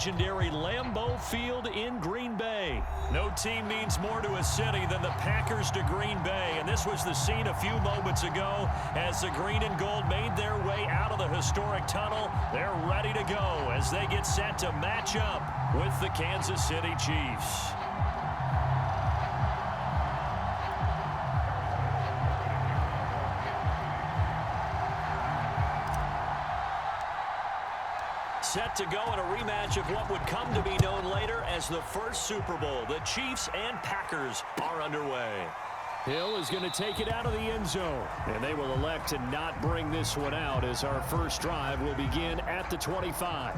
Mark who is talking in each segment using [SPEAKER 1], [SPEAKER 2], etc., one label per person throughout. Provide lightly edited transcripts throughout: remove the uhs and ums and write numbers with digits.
[SPEAKER 1] Legendary Lambeau Field in Green Bay. No team means more to a city than the Packers to Green Bay, and this was the scene a few moments ago as the green and gold made their way out of the historic tunnel. They're ready to go as they get set to match up with the Kansas City Chiefs. Set to go in a rematch of what would come to be known later as the first Super Bowl. The Chiefs and Packers are underway. Hill is going to take it out of the end zone, and they will elect to not bring this one out as our first drive will begin at the 25.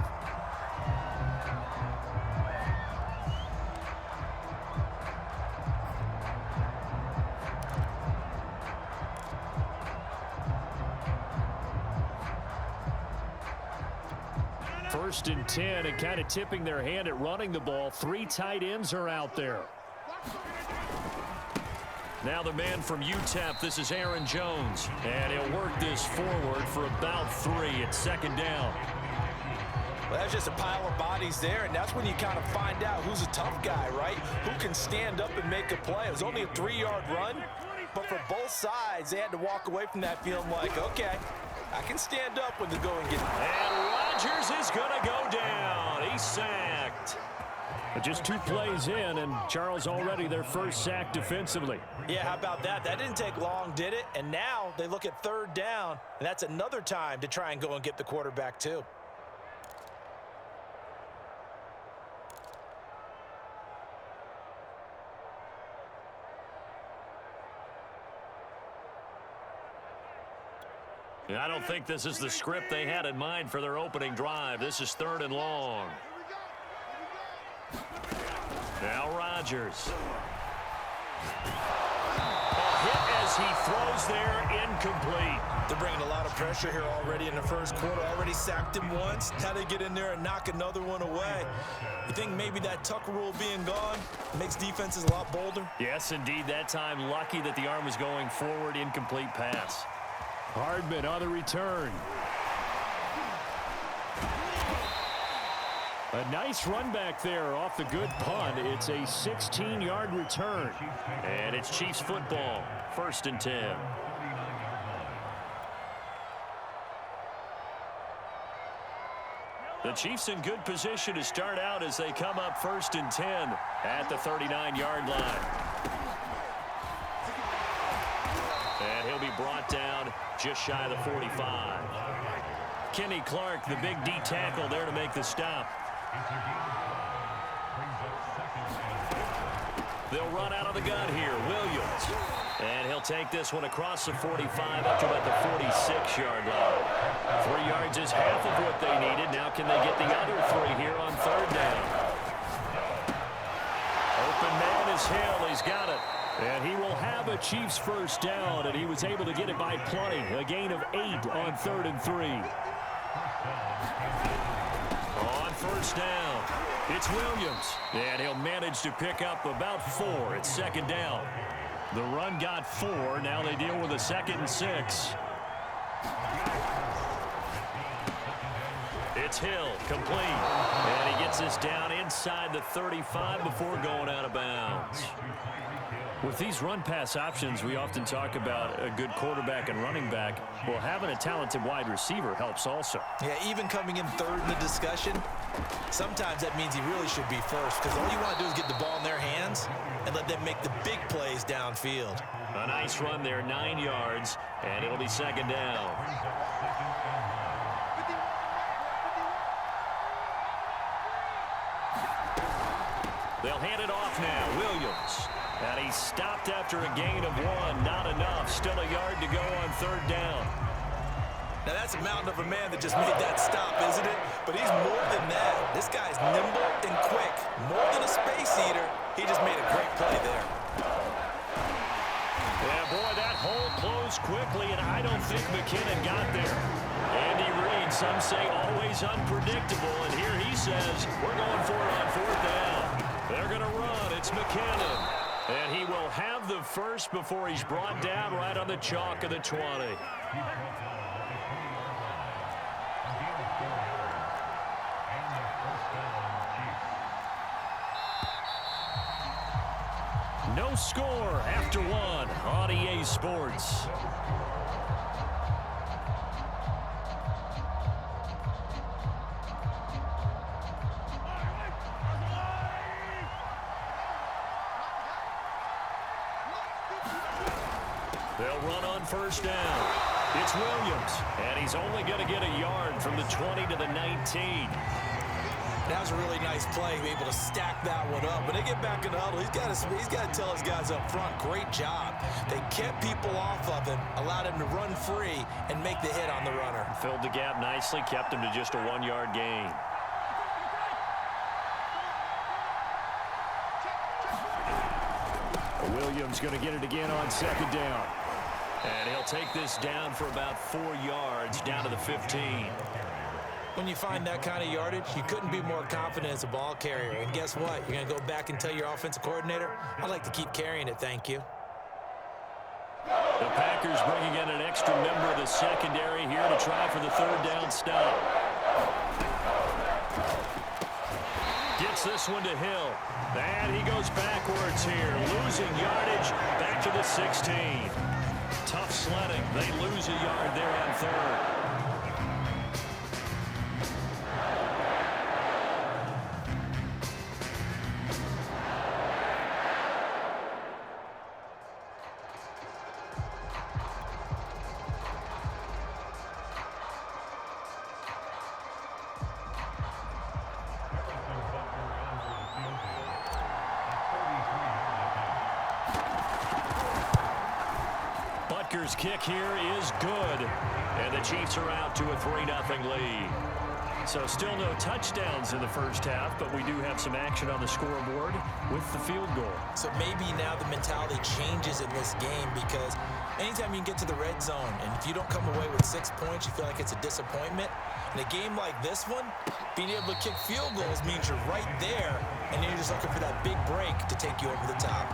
[SPEAKER 1] First and 10, and kind of tipping their hand at running the ball. 3 tight ends are out there. Now the man from UTEP, this is Aaron Jones. And he'll work this forward for about 3 at second down.
[SPEAKER 2] Well, that's just a pile of bodies there, and that's when you kind of find out who's a tough guy, right? Who can stand up and make a play. It was only a 3-yard run, but for both sides, they had to walk away from that feeling like, okay, I can stand up when the going gets.
[SPEAKER 1] And Rodgers is going to go down. He's sacked. But just 2 plays in, and Charles already their first sack defensively.
[SPEAKER 2] Yeah, how about that? That didn't take long, did it? And now they look at 3rd down, and that's another time to try and go and get the quarterback too.
[SPEAKER 1] I don't think this is the script they had in mind for their opening drive. This is 3rd and long. Now Rodgers. A hit as he throws there, incomplete.
[SPEAKER 2] They're bringing a lot of pressure here already in the first quarter. Already sacked him once. How they get in there and knock another one away. You think maybe that Tucker rule being gone makes defenses a lot bolder?
[SPEAKER 1] Yes, indeed. That time, lucky that the arm was going forward. Incomplete pass. Hardman on the return. A nice run back there off the good punt. It's a 16-yard return. And it's Chiefs football. 1st and 10. The Chiefs in good position to start out as they come up 1st and 10 at the 39-yard line. And he'll be brought down just shy of the 45. Kenny Clark, the big D tackle there to make the stop. They'll run out of the gun here. Williams. And he'll take this one across the 45 up to about the 46-yard line. 3 yards is half of what they needed. Now can they get the other 3 here on 3rd down? Open man is Hill. He's got it. And he will have a Chiefs first down, and he was able to get it by plenty. A gain of 8 on 3rd and 3. On 1st down, it's Williams. And he'll manage to pick up about 4 at 2nd down. The run got 4. Now they deal with a 2nd and 6. It's Hill, complete. And he gets us down inside the 35 before going out of bounds. With these run-pass options, we often talk about a good quarterback and running back. Well, having a talented wide receiver helps also.
[SPEAKER 2] Yeah, even coming in 3rd in the discussion, sometimes that means he really should be first because all you want to do is get the ball in their hands and let them make the big plays downfield.
[SPEAKER 1] A nice run there, 9 yards, and it'll be 2nd down. They'll hand it off now. Williams. And he stopped after a gain of 1. Not enough. Still a yard to go on 3rd down.
[SPEAKER 2] Now that's a mountain of a man that just made that stop, isn't it? But he's more than that. This guy's nimble and quick. More than a space eater. He just made a great play there.
[SPEAKER 1] Yeah, boy, that hole closed quickly, and I don't think McKinnon got there. Andy Reid, some say always unpredictable, and here he says, we're going for it on 4th down. They're going to run. It's McKinnon. And he will have the first before he's brought down right on the chalk of the 20. No score after one on EA Sports. They'll run on first down. It's Williams, and he's only going to get a yard from the 20 to the 19.
[SPEAKER 2] That was a really nice play, be able to stack that one up. When they get back in the huddle, he's got to tell his guys up front, great job. They kept people off of him, allowed him to run free and make the hit on the runner.
[SPEAKER 1] Filled the gap nicely, kept him to just a 1-yard gain. Williams going to get it again on second down. And he'll take this down for about 4 yards down to the 15.
[SPEAKER 2] When you find that kind of yardage, you couldn't be more confident as a ball carrier. And guess what? You're going to go back and tell your offensive coordinator, I'd like to keep carrying it, thank you.
[SPEAKER 1] The Packers bringing in an extra member of the secondary here to try for the third down stop. Gets this one to Hill. And he goes backwards here, losing yardage back to the 16. Tough sledding. They lose a yard there on third. Butker's kick here is good, and the Chiefs are out to a 3-0 lead. So still no touchdowns in the first half, but we do have some action on the scoreboard with the field goal. So maybe now the mentality changes in this game, because anytime you can get to the red zone, and if you don't come away with 6 points, you feel like it's a disappointment. In a game like this one, being able to kick field goals means you're right there, and you're just looking for that big break to take you over the top.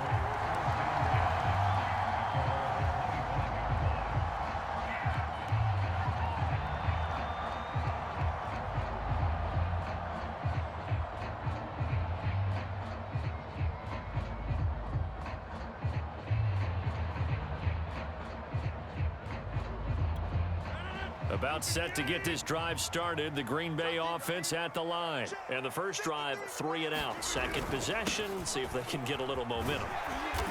[SPEAKER 1] About set to get this drive started. The Green Bay offense at the line. And the first drive, 3 and out. Second possession, see if they can get a little momentum.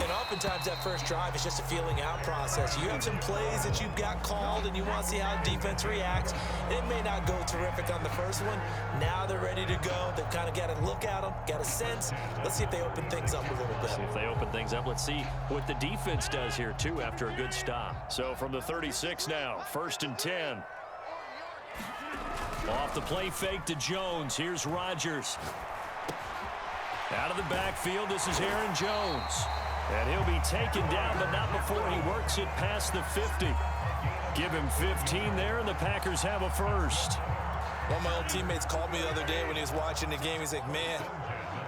[SPEAKER 1] And oftentimes that first drive is just a feeling out process. You have some plays that you've got called and you want to see how the defense reacts. It may not go terrific on the first one. Now they're ready to go. They've kind of got to look at them, got a sense. Let's see if they open things up a little bit. See if they open things up. Let's see what the defense does here, too, after a good stop. So from the 36 now, 1st and 10. Off the play fake to Jones. Here's Rodgers. Out of the backfield, this is Aaron Jones. And he'll be taken down, but not before he works it past the 50. Give him 15 there, and the Packers have a first. One of my old teammates called me the other day when he was watching the game. He's like, man,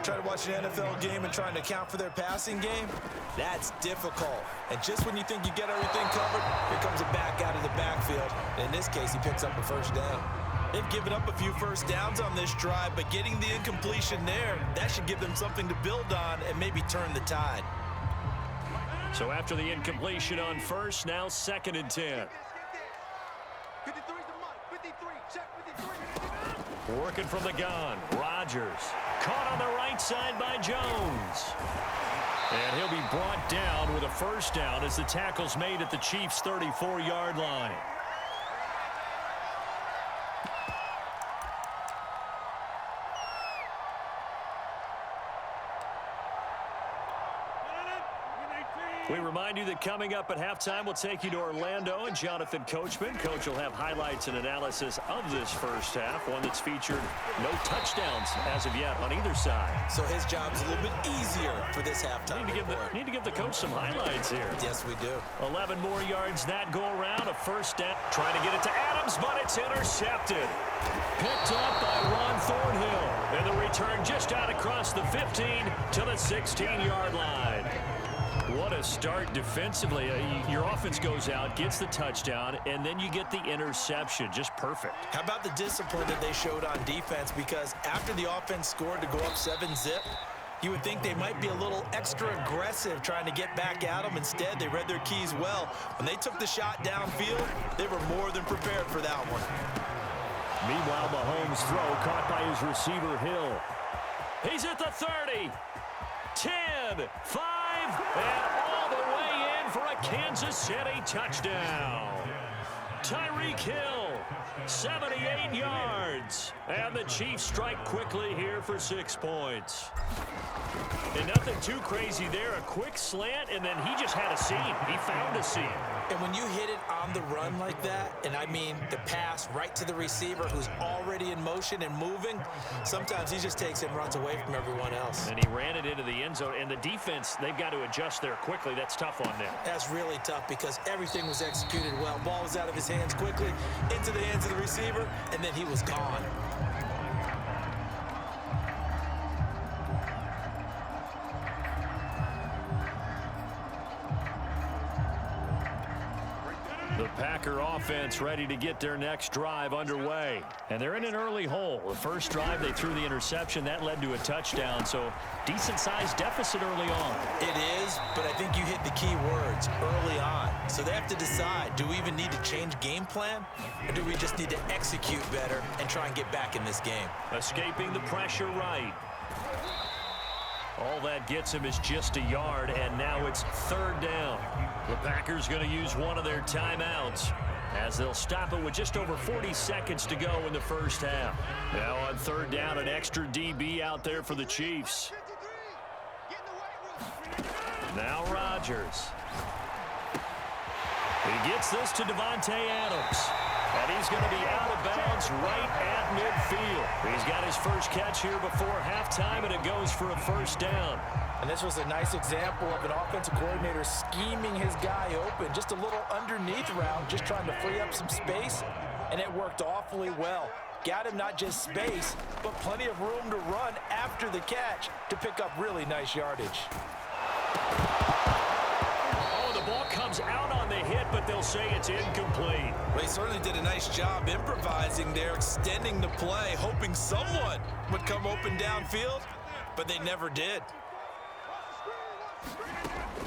[SPEAKER 1] trying to watch an NFL game and trying to account for their passing game, that's difficult. And just when you think you get everything covered, here comes a back out of the backfield. And in this case, he picks up a first down. They've given up a few first downs on this drive, but getting the incompletion there, that should give them something to build on and maybe turn the tide. So after the incompletion on first, now 2nd and 10. Working from the gun, Rodgers. Caught on the right side by Jones. And he'll be brought down with a first down as the tackle's made at the Chiefs' 34-yard line. We remind you that coming up at halftime, we'll take you to Orlando and Jonathan Coachman. Coach will have highlights and analysis of this first half, one that's featured no touchdowns as of yet on either side. So his job's a little bit easier for this halftime. Need to give the coach some highlights here. Yes, we do. 11 more yards that go around, a first down. Trying to get it to Adams, but it's intercepted. Picked up by Ron Thornhill. And the return just out across the 15 to the 16-yard line. What a start defensively. Your offense goes out, gets the touchdown, and then you get the interception. Just perfect. How about the discipline that they showed on defense? Because after the offense scored to go up 7-zip,
[SPEAKER 2] You would think they might be a little extra aggressive trying to get back at them. Instead, they read their keys well. When they took the shot downfield, they were more than prepared for that one.
[SPEAKER 1] Meanwhile, Mahomes' throw caught by his receiver, Hill. He's at the 30, 10, 5, and all the way in for a Kansas City touchdown. Tyreek Hill, 78 yards. And the Chiefs strike quickly here for 6 points. And nothing too crazy there. A quick slant, and then he just had a seam. He found a seam.
[SPEAKER 2] And when you hit it on the run like that, and I mean the pass right to the receiver who's already in motion and moving, sometimes he just takes it and runs away from everyone else.
[SPEAKER 1] And he ran it into the end zone. And the defense, they've got to adjust there quickly. That's tough on them.
[SPEAKER 2] That's really tough because everything was executed well. Ball was out of his hands quickly, into the hands of the receiver, and then he was gone.
[SPEAKER 1] The Packer offense ready to get their next drive underway. And they're in an early hole. The first drive, they threw the interception. That led to a touchdown. So decent-sized deficit early on.
[SPEAKER 2] It is, but I think you hit the key words, early on. So they have to decide, do we even need to change game plan? Or do we just need to execute better and try and get back in this game?
[SPEAKER 1] Escaping the pressure right. All that gets him is just a yard, and now it's 3rd down. The Packers going to use one of their timeouts as they'll stop it with just over 40 seconds to go in the first half. Now on 3rd down, an extra DB out there for the Chiefs. Now Rodgers. He gets this to Devontae Adams. And he's going to be out of bounds right at midfield. He's got his first catch here before halftime, and it goes for a 1st down.
[SPEAKER 2] And this was a nice example of an offensive coordinator scheming his guy open. Just a little underneath route, just trying to free up some space, and it worked awfully well. Got him not just space, but plenty of room to run after the catch to pick up really nice yardage.
[SPEAKER 1] The ball comes out on the hit, but they'll say it's incomplete.
[SPEAKER 2] Well, he certainly did a nice job improvising there, extending the play, hoping someone would come open downfield, but they never did.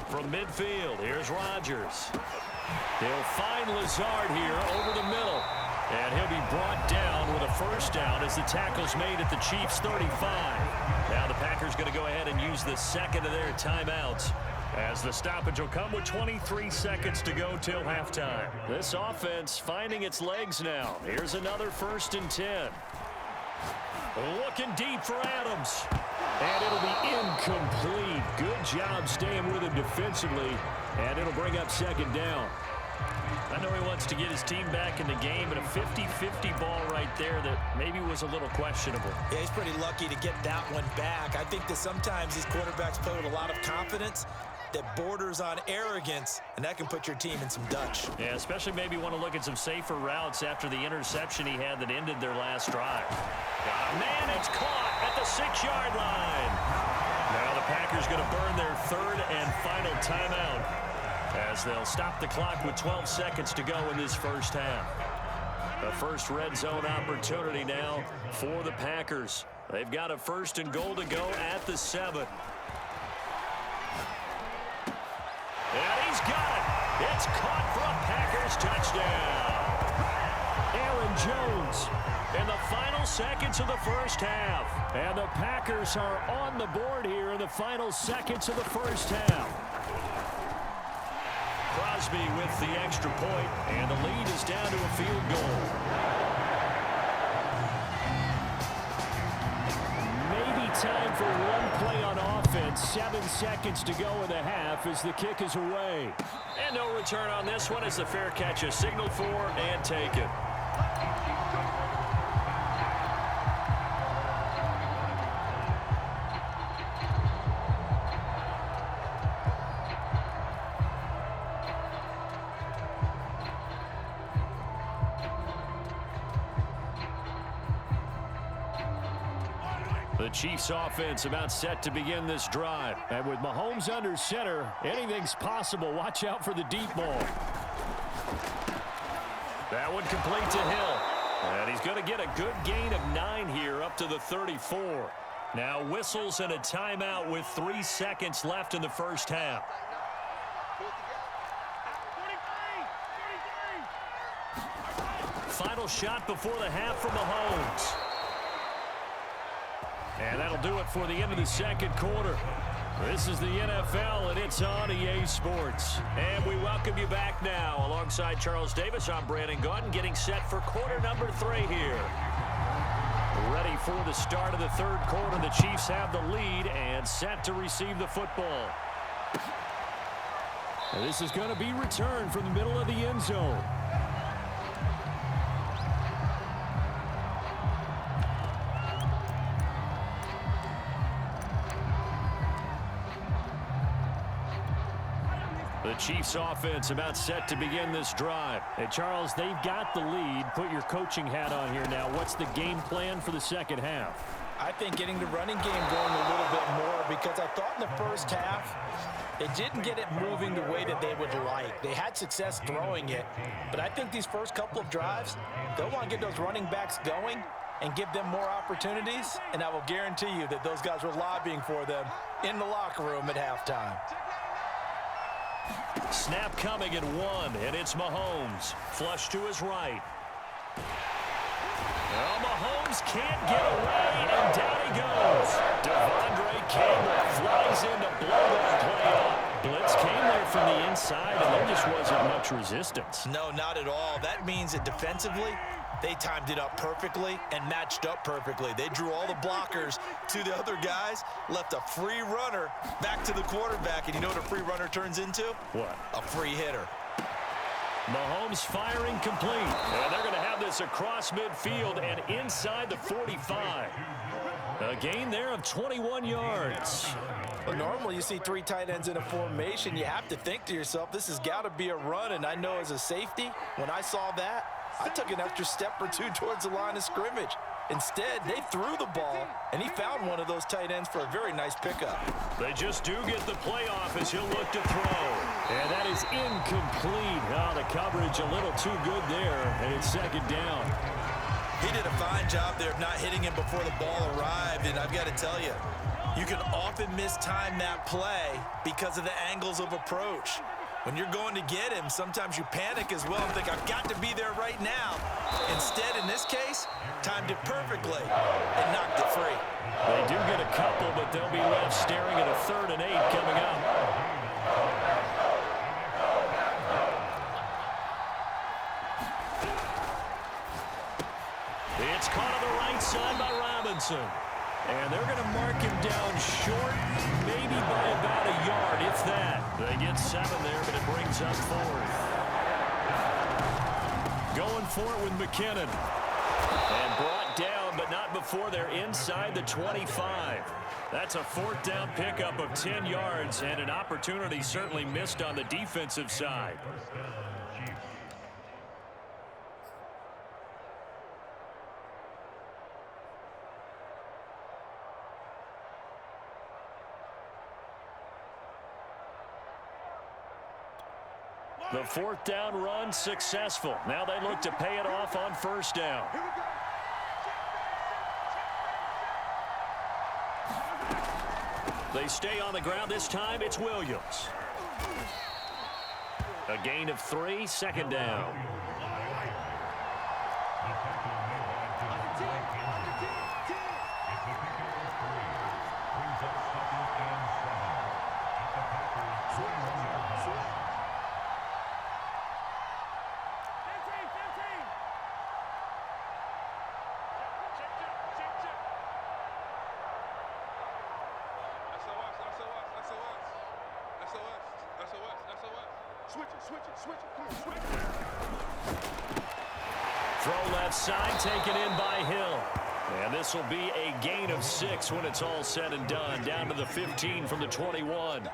[SPEAKER 1] From midfield, here's Rodgers. He'll find Lazard here over the middle, and he'll be brought down with a 1st down as the tackle's made at the Chiefs' 35. Now the Packers going to go ahead and use the 2nd of their timeouts, as the stoppage will come with 23 seconds to go till halftime. This offense finding its legs now. Here's another 1st and 10. Looking deep for Adams. And it'll be incomplete. Good job staying with him defensively. And it'll bring up 2nd down. I know he wants to get his team back in the game, but a 50-50 ball right there that maybe was a little questionable.
[SPEAKER 2] Yeah, he's pretty lucky to get that one back. I think that sometimes these quarterbacks play with a lot of confidence that borders on arrogance, and that can put your team in some Dutch.
[SPEAKER 1] Yeah, especially maybe want to look at some safer routes after the interception he had that ended their last drive. Man, it's caught at the 6-yard line. Now the Packers going to burn their 3rd and final timeout as they'll stop the clock with 12 seconds to go in this first half. The first red zone opportunity now for the Packers. They've got a 1st and goal to go at the 7. And he's got it. It's caught for a Packers touchdown. Aaron Jones in the final seconds of the first half. And the Packers are on the board here in the final seconds of the first half. Crosby with the extra point, and the lead is down to a field goal. Maybe time for one play on offense. 7 seconds to go in the half as the kick is away. And no return on this one as the fair catch is signaled for and taken. The Chiefs offense about set to begin this drive. And with Mahomes under center, anything's possible. Watch out for the deep ball. That one complete to Hill. And he's going to get a good gain of 9 here up to the 34. Now whistles and a timeout with 3 seconds left in the first half. Final shot before the half from Mahomes. And that'll do it for the end of the second quarter. This is the NFL, and it's on EA Sports. And we welcome you back now. Alongside Charles Davis, I'm Brandon Gaudin, getting set for quarter number 3 here. Ready for the start of the third quarter. The Chiefs have the lead and set to receive the football. And this is going to be returned from the middle of the end zone. The Chiefs offense about set to begin this drive. Hey, Charles, they've got the lead. Put your coaching hat on here now. What's the game plan for the second half?
[SPEAKER 2] I think getting the running game going a little bit more, because I thought in the first half they didn't get it moving the way that they would like. They had success throwing it, but I think these first couple of drives, they'll want to get those running backs going and give them more opportunities, and I will guarantee you that those guys were lobbying for them in the locker room at halftime.
[SPEAKER 1] Snap coming at 1, and it's Mahomes. Flush to his right. Well, Mahomes can't get away, and down he goes. Devondre Campbell flies in to blow that play up. Blitz came there from the inside, and there just wasn't much resistance.
[SPEAKER 2] No, not at all. That means that defensively, they timed it up perfectly and matched up perfectly. They drew all the blockers to the other guys, left a free runner back to the quarterback. And you know what a free runner turns into?
[SPEAKER 1] What?
[SPEAKER 2] A free hitter.
[SPEAKER 1] Mahomes firing complete. And they're going to have this across midfield and inside the 45. A gain there of 21 yards.
[SPEAKER 2] Well, normally you see 3 tight ends in a formation. You have to think to yourself, this has got to be a run. And I know as a safety, when I saw that, I took an extra step or 2 towards the line of scrimmage. Instead, they threw the ball, and he found one of those tight ends for a very nice pickup.
[SPEAKER 1] They just do get the playoff as he'll look to throw. And that is incomplete. Oh, the coverage a little too good there, and it's second down.
[SPEAKER 2] He did a fine job there of not hitting him before the ball arrived, and I've got to tell you, you can often mistime that play because of the angles of approach. When you're going to get him, sometimes you panic as well and think, I've got to be there right now. Instead, in this case, timed it perfectly and knocked it free.
[SPEAKER 1] They do get a couple, but they'll be left staring at a 3rd and 8 coming up. It's caught on the right side by Robinson. And they're going to mark him down short, maybe by about a yard, if that. They get 7 there, but it brings up 4th. Going for it with McKinnon. And brought down, but not before they're inside the 25. That's a 4th down pickup of 10 yards, and an opportunity certainly missed on the defensive side. The 4th down run successful. Now they look to pay it off on 1st down. They stay on the ground. This time it's Williams. A gain of 3, 2nd down. Throw left side, taken in by Hill. And this will be a gain of 6 when it's all said and done. Down to the 15 from the 21.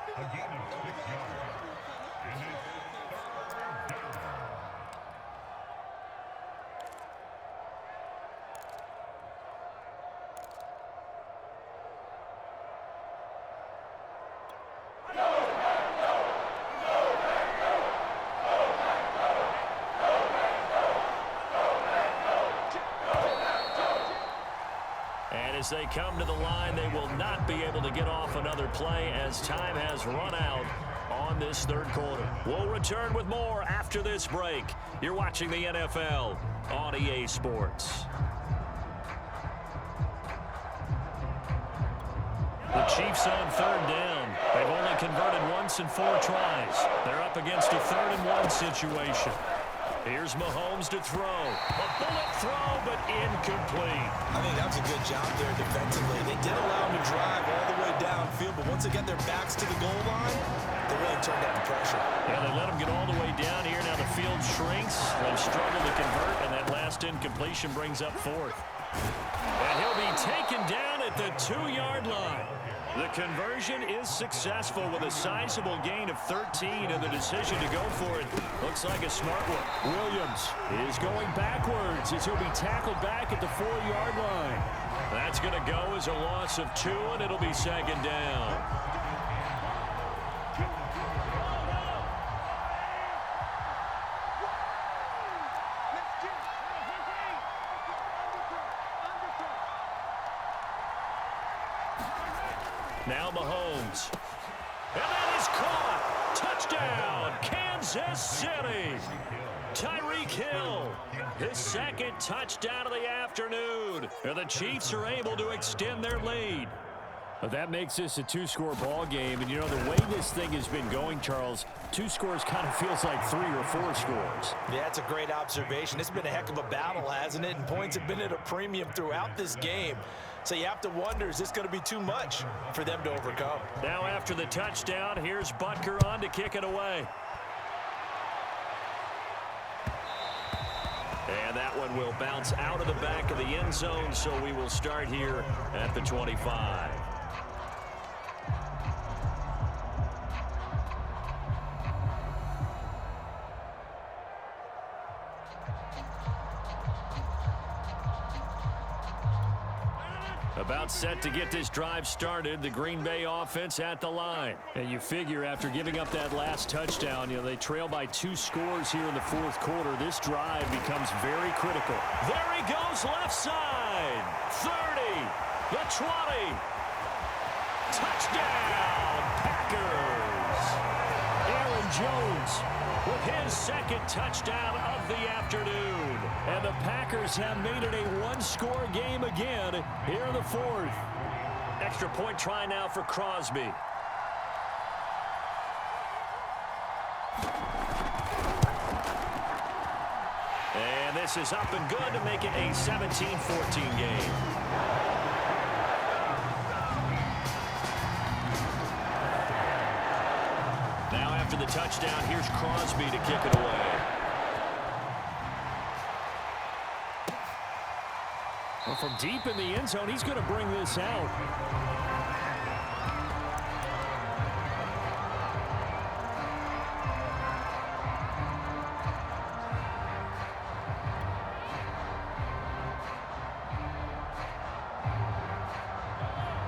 [SPEAKER 1] As they come to the line, they will not be able to get off another play as time has run out on this third quarter. We'll return with more after this break. You're watching the NFL on EA Sports. The Chiefs on third down. They've only converted once in 4 tries. They're up against a 3rd-and-1 situation. Here's Mahomes to throw. A bullet throw, but incomplete.
[SPEAKER 2] I think that was a good job there defensively. They did allow him to drive all the way downfield, but once they got their backs to the goal line, they really turned up the pressure.
[SPEAKER 1] Yeah, they let him get all the way down here. Now the field shrinks. They've struggled to convert, and that last incompletion brings up 4th. And he'll be taken down at the 2-yard line. The conversion is successful with a sizable gain of 13, and the decision to go for it looks like a smart one. Williams is going backwards as he'll be tackled back at the 4-yard line. That's going to go as a loss of 2, and it'll be 2nd down. Now Mahomes. And that is caught. Touchdown, Kansas City. Tyreek Hill, his 2nd touchdown of the afternoon. And the Chiefs are able to extend their lead. But that makes this a 2-score ball game. And, you know, the way this thing has been going, Charles, 2 scores kind of feels like 3 or 4 scores.
[SPEAKER 2] Yeah, that's a great observation. It's been a heck of a battle, hasn't it? And points have been at a premium throughout this game. So you have to wonder, is this going to be too much for them to overcome?
[SPEAKER 1] Now after the touchdown, here's Butker on to kick it away. And that one will bounce out of the back of the end zone, so we will start here at the 25. About set to get this drive started. The Green Bay offense at the line. And you figure after giving up that last touchdown, you know, they trail by 2 scores here in the 4th quarter. This drive becomes very critical. There he goes, left side. 30, the 20. Touchdown, Packers. Aaron Jones with his 2nd touchdown of the afternoon. And the Packers have made it a 1-score game again here in the 4th. Extra point try now for Crosby. And this is up and good to make it a 17-14 game. Now after the touchdown, here's Crosby to kick it away. Well, from deep in the end zone, he's going to bring this out.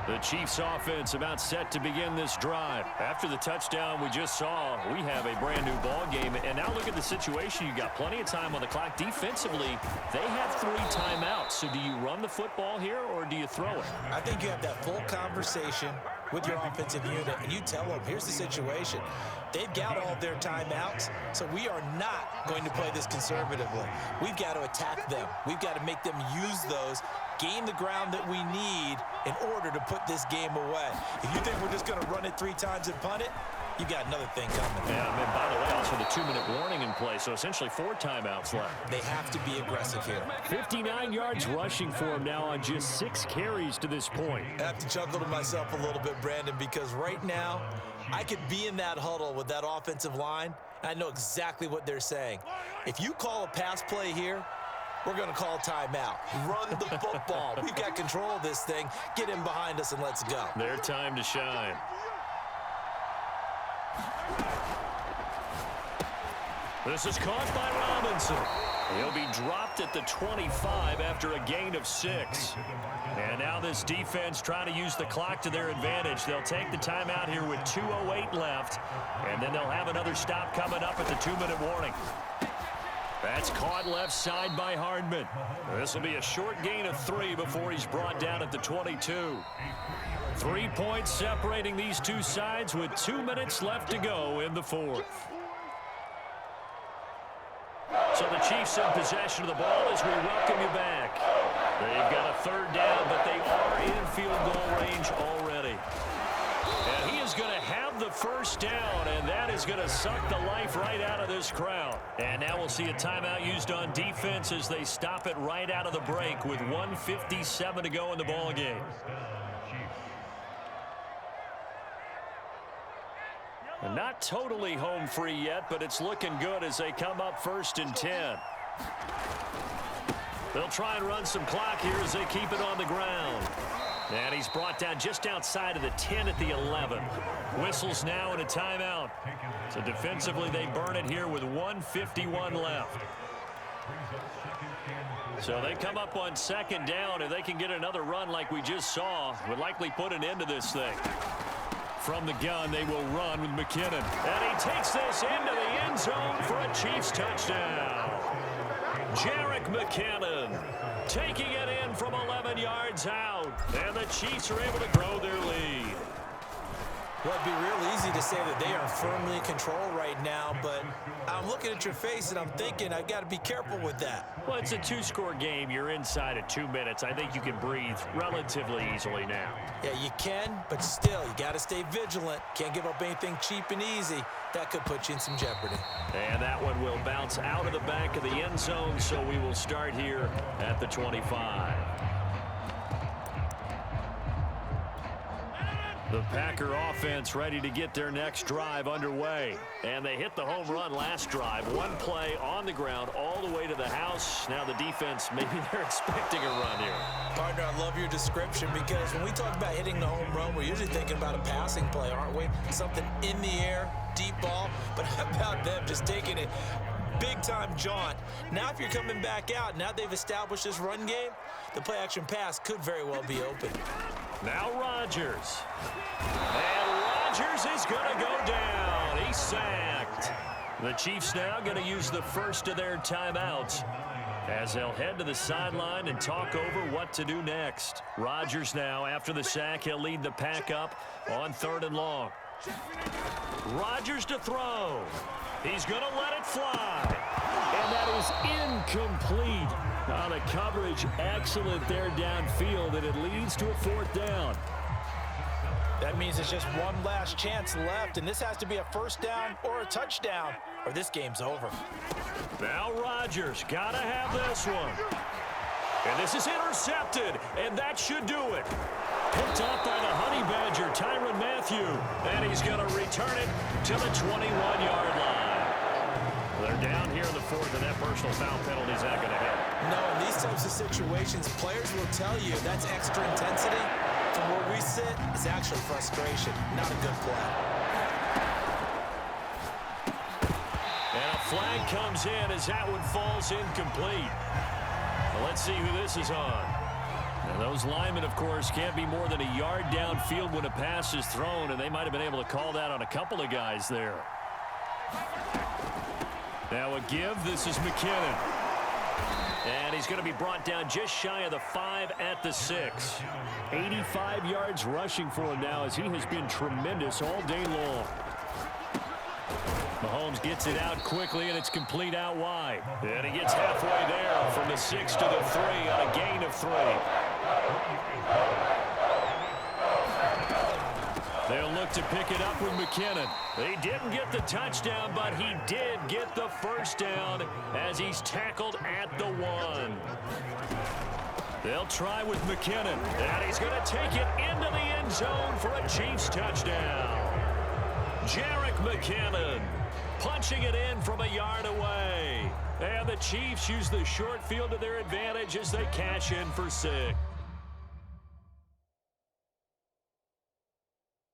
[SPEAKER 1] The Chiefs offense about set to begin this drive. After the touchdown we just saw, we have a brand new ball game. And now look at the situation. You got plenty of time on the clock. Defensively, they have 3 timeouts. So do you run the football here or do you throw it?
[SPEAKER 2] I think you have that full conversation with your offensive unit, and you tell them, here's the situation. They've got all their timeouts, so we are not going to play this conservatively. We've got to attack them. We've got to make them use those, gain the ground that we need in order to put this game away. If you think we're just going to run it 3 times and punt it, you got another thing coming.
[SPEAKER 1] Yeah, and by the way, also the 2-minute warning in play, so essentially 4 timeouts left.
[SPEAKER 2] They have to be aggressive here.
[SPEAKER 1] 59 yards rushing for him now on just 6 carries to this point.
[SPEAKER 2] I have to chuckle to myself a little bit, Brandon, because right now I could be in that huddle with that offensive line, and I know exactly what they're saying. If you call a pass play here, we're going to call timeout. Run the football. We've got control of this thing. Get in behind us and let's go.
[SPEAKER 1] Their time to shine. This is caught by Robinson. He'll be dropped at the 25 after a gain of 6. And now this defense trying to use the clock to their advantage. They'll take the timeout here with 2:08 left, and then they'll have another stop coming up at the 2-minute warning. That's caught left side by Hardman. This will be a short gain of 3 before he's brought down at the 22. 3 points separating these two sides with 2 minutes left to go in the fourth. So the Chiefs in possession of the ball as we welcome you back. They've got a third down, but they are in field goal range already. And he is going to have the first down, and that is going to suck the life right out of this crowd. And now we'll see a timeout used on defense as they stop it right out of the break with 1:57 to go in the ball game. Not totally home free yet, but it's looking good as they come up 1st and 10. They'll try and run some clock here as they keep it on the ground. And he's brought down just outside of the 10 at the 11. Whistles now and a timeout. So defensively they burn it here with 1:51 left. So they come up on 2nd down. If they can get another run like we just saw, would likely put an end to this thing. From the gun, they will run with McKinnon. And he takes this into the end zone for a Chiefs touchdown. Jerick McKinnon taking it in from 11 yards out. And the Chiefs are able to grow their lead.
[SPEAKER 2] Well, it'd be real easy to say that they are firmly in control right now, but I'm looking at your face and I'm thinking I've got to be careful with that.
[SPEAKER 1] Well, it's a 2-score game. You're inside of 2 minutes. I think you can breathe relatively easily now.
[SPEAKER 2] Yeah, you can, but still, you got to stay vigilant. Can't give up anything cheap and easy. That could put you in some jeopardy.
[SPEAKER 1] And that one will bounce out of the back of the end zone, so we will start here at the 25. The Packer offense ready to get their next drive underway. And they hit the home run last drive. One play on the ground all the way to the house. Now the defense, maybe they're expecting a run here.
[SPEAKER 2] Partner, I love your description because when we talk about hitting the home run, we're usually thinking about a passing play, aren't we? Something in the air, deep ball. But how about them just taking it big-time jaunt? Now if you're coming back out, now they've established this run game, the play-action pass could very well be open.
[SPEAKER 1] Now Rodgers. And Rodgers is going to go down. He's sacked. The Chiefs now going to use the first of their timeouts as they'll head to the sideline and talk over what to do next. Rodgers now, after the sack, he'll lead the pack up on 3rd and long. Rodgers to throw. He's going to let it fly. And that is incomplete. The coverage excellent there downfield, and it leads to a 4th down.
[SPEAKER 2] That means it's just one last chance left, and this has to be a first down or a touchdown, or this game's over.
[SPEAKER 1] Now Rodgers got to have this one. And this is intercepted, and that should do it. Picked up by the Honey Badger, Tyrann Mathieu, and he's going to return it to the 21-yard line. They're down here in the 4th, and that personal foul penalty is not going to hit.
[SPEAKER 2] No, in these types of situations, players will tell you that's extra intensity. From where we sit, it's actually frustration, not a good play.
[SPEAKER 1] And a flag comes in as that one falls incomplete. Well, let's see who this is on. And those linemen, of course, can't be more than a yard downfield when a pass is thrown, and they might have been able to call that on a couple of guys there. Now a give. This is McKinnon. And he's going to be brought down just shy of the 5 at the 6. 85 yards rushing for him now as he has been tremendous all day long. Mahomes gets it out quickly, and it's complete out wide. And he gets halfway there from the 6 to the 3 on a gain of 3. They'll look to pick it up with McKinnon. He didn't get the touchdown, but he did get the first down as he's tackled at the 1. They'll try with McKinnon, and he's going to take it into the end zone for a Chiefs touchdown. Jerick McKinnon punching it in from a yard away. And the Chiefs use the short field to their advantage as they cash in for 6.